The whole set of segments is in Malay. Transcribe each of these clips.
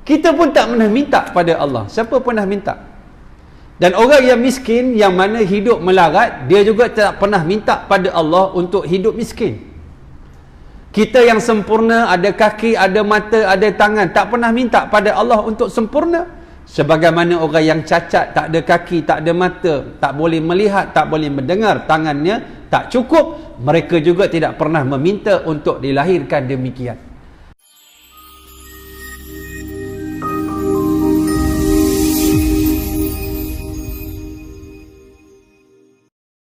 Kita pun tak pernah minta pada Allah. Siapa pernah minta? Dan orang yang miskin, yang mana hidup melarat, dia juga tak pernah minta pada Allah untuk hidup miskin. Kita yang sempurna, ada kaki, ada mata, ada tangan, tak pernah minta pada Allah untuk sempurna. Sebagaimana orang yang cacat, tak ada kaki, tak ada mata, tak boleh melihat, tak boleh mendengar, tangannya tak cukup, mereka juga tidak pernah meminta untuk dilahirkan demikian.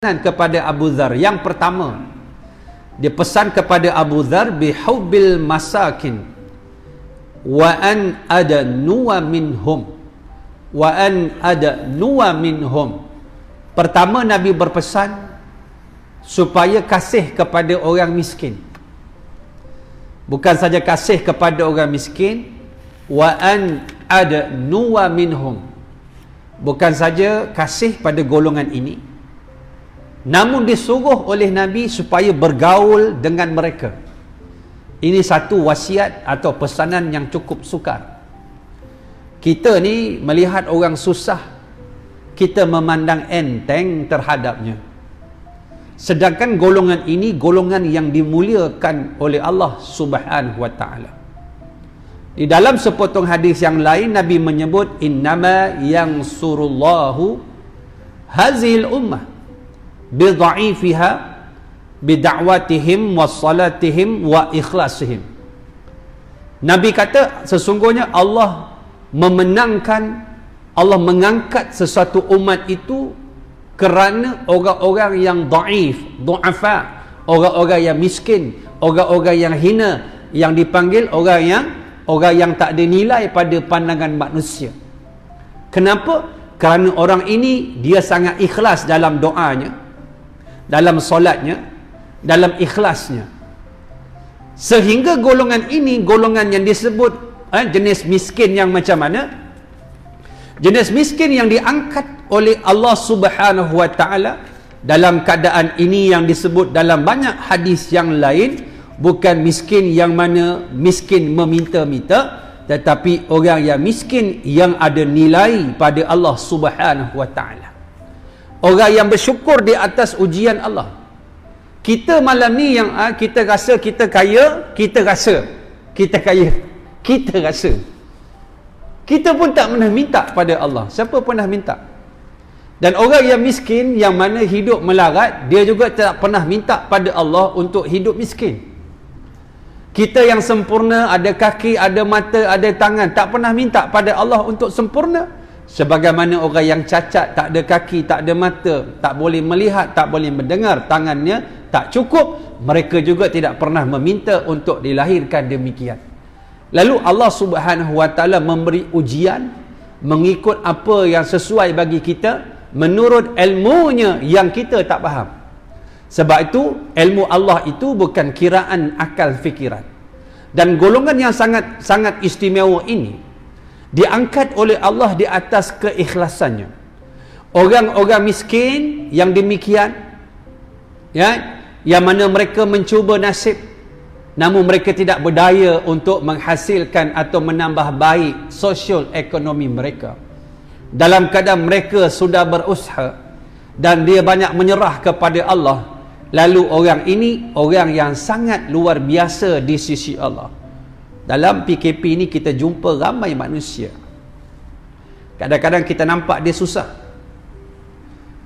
Kepada Abu Dzar, yang pertama dia pesan kepada Abu Dzar, bihubbil masakin wa an adnuwa minhum, wa an adnuwa minhum. Pertama Nabi berpesan supaya kasih kepada orang miskin. Bukan saja kasih kepada orang miskin, wa an adnuwa minhum, bukan saja kasih pada golongan ini, namun disuruh oleh Nabi supaya bergaul dengan mereka. Ini satu wasiat atau pesanan yang cukup sukar. Kita ni melihat orang susah, kita memandang enteng terhadapnya. Sedangkan golongan ini golongan yang dimuliakan oleh Allah Subhanahu wa taala. Di dalam sepotong hadis yang lain Nabi menyebut, innama yansurullahu hazil ummah bidha'ifiha bida'watihim wassalatihim wa ikhlasihim. Nabi kata sesungguhnya Allah memenangkan, Allah mengangkat sesuatu umat itu kerana orang-orang yang dhaif, du'afa, orang-orang yang miskin, orang-orang yang hina, yang dipanggil orang yang tak ada nilai pada pandangan manusia. Kenapa? Kerana orang ini dia sangat ikhlas dalam doanya, dalam solatnya, dalam ikhlasnya, sehingga golongan ini golongan yang disebut jenis miskin yang macam mana? Jenis miskin yang diangkat oleh Allah Subhanahu wa taala dalam keadaan ini yang disebut dalam banyak hadis yang lain, bukan miskin yang mana miskin meminta-minta, tetapi orang yang miskin yang ada nilai pada Allah Subhanahu wa taala. Orang yang bersyukur di atas ujian Allah. Kita malam ni yang kita rasa kita kaya, kita rasa kita kaya, kita rasa. Kita pun tak pernah minta pada Allah. Siapa pernah minta? Dan orang yang miskin, yang mana hidup melarat, dia juga tak pernah minta pada Allah untuk hidup miskin. Kita yang sempurna, ada kaki, ada mata, ada tangan, tak pernah minta pada Allah untuk sempurna. Sebagaimana orang yang cacat, tak ada kaki, tak ada mata, tak boleh melihat, tak boleh mendengar, tangannya tak cukup, mereka juga tidak pernah meminta untuk dilahirkan demikian. Lalu Allah Subhanahu wa taala memberi ujian mengikut apa yang sesuai bagi kita, menurut ilmunya yang kita tak faham. Sebab itu ilmu Allah itu bukan kiraan akal fikiran. Dan golongan yang sangat istimewa ini diangkat oleh Allah di atas keikhlasannya. Orang-orang miskin yang demikian, ya, yang mana mereka mencuba nasib, namun mereka tidak berdaya untuk menghasilkan atau menambah baik sosial ekonomi mereka. Dalam keadaan mereka sudah berusaha dan dia banyak menyerah kepada Allah, lalu orang ini orang yang sangat luar biasa di sisi Allah. Dalam PKP ini kita jumpa ramai manusia. Kadang-kadang kita nampak dia susah,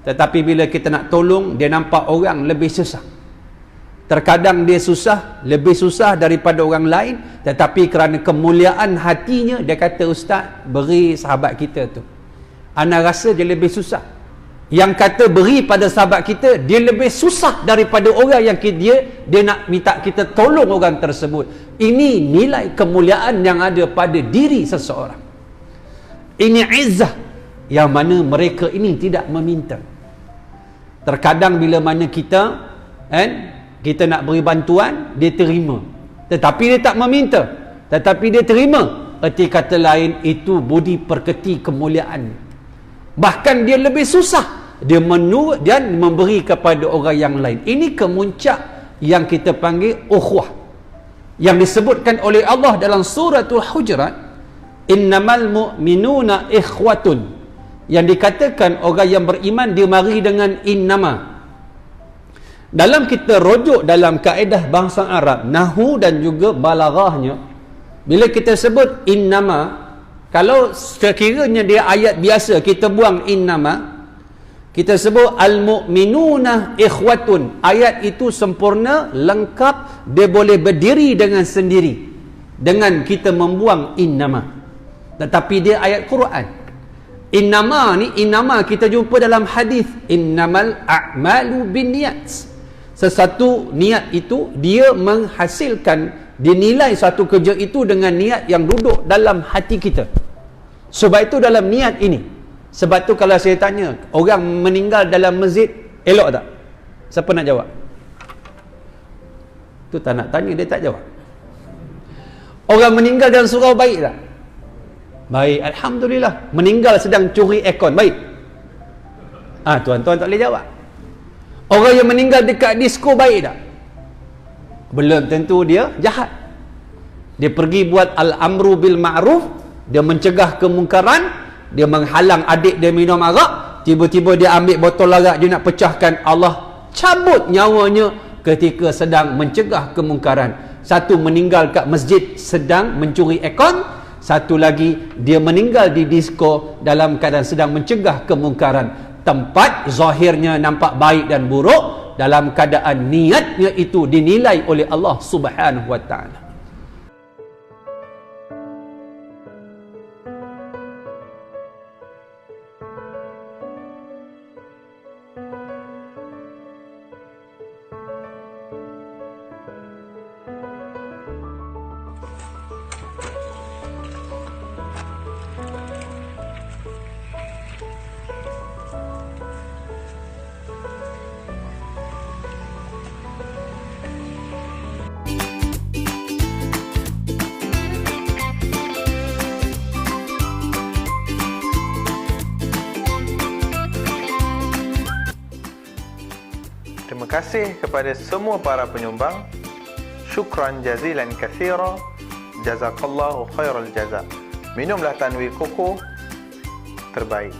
tetapi bila kita nak tolong, dia nampak orang lebih susah. Terkadang dia susah, lebih susah daripada orang lain, tetapi kerana kemuliaan hatinya, dia kata, ustaz, beri sahabat kita tu. Ana rasa dia lebih susah. Yang kata beri pada sahabat kita, dia lebih susah daripada orang yang dia nak minta kita tolong orang tersebut. Ini nilai kemuliaan yang ada pada diri seseorang. Ini izzah yang mana mereka ini tidak meminta. Terkadang bila mana kita nak beri bantuan, dia terima, tetapi dia tak meminta, tetapi dia terima. Erti kata lain, itu budi perketi kemuliaan. Bahkan dia lebih susah, dia menurut dan memberi kepada orang yang lain. Ini kemuncak yang kita panggil ukhuwah, yang disebutkan oleh Allah dalam suratul Hujurat, innamal mu'minuna ikhwatun. Yang dikatakan orang yang beriman dia mari dengan innama. Dalam kita rujuk dalam kaedah bahasa Arab, nahwu dan juga balaghahnya, bila kita sebut innama, kalau sekiranya dia ayat biasa kita buang innama, kita sebut al-mu'minuna ikhwatun, ayat itu sempurna, lengkap, dia boleh berdiri dengan sendiri dengan kita membuang innama. Tetapi dia ayat Quran. Innama ni, innama kita jumpa dalam hadis, innamal a'malu binniyat. Sesuatu niat itu dia menghasilkan, dinilai satu kerja itu dengan niat yang duduk dalam hati kita. Sebab itu dalam niat ini, sebab tu kalau saya tanya orang meninggal dalam masjid elok tak? Siapa nak jawab? Tu tak nak tanya, dia tak jawab. Orang meninggal dalam surau baik tak? Baik, alhamdulillah. Meninggal sedang curi aircon, baik. Tuan-tuan tak boleh jawab. Orang yang meninggal dekat disko baik tak? Belum tentu dia jahat. Dia pergi buat al-amru bil ma'ruf, dia mencegah kemungkaran, dia menghalang adik dia minum arak, tiba-tiba dia ambil botol arak, dia nak pecahkan, Allah cabut nyawanya ketika sedang mencegah kemungkaran. Satu meninggal kat masjid sedang mencuri aircon, satu lagi dia meninggal di disko dalam keadaan sedang mencegah kemungkaran. Tempat zahirnya nampak baik dan buruk, dalam keadaan niatnya itu dinilai oleh Allah Subhanahu wa ta'ala. Terima kasih kepada semua para penyumbang. Syukran jazilan katsira. Jazakallahu khairal jaza. Minumlah Tanwir Koko, terbaik.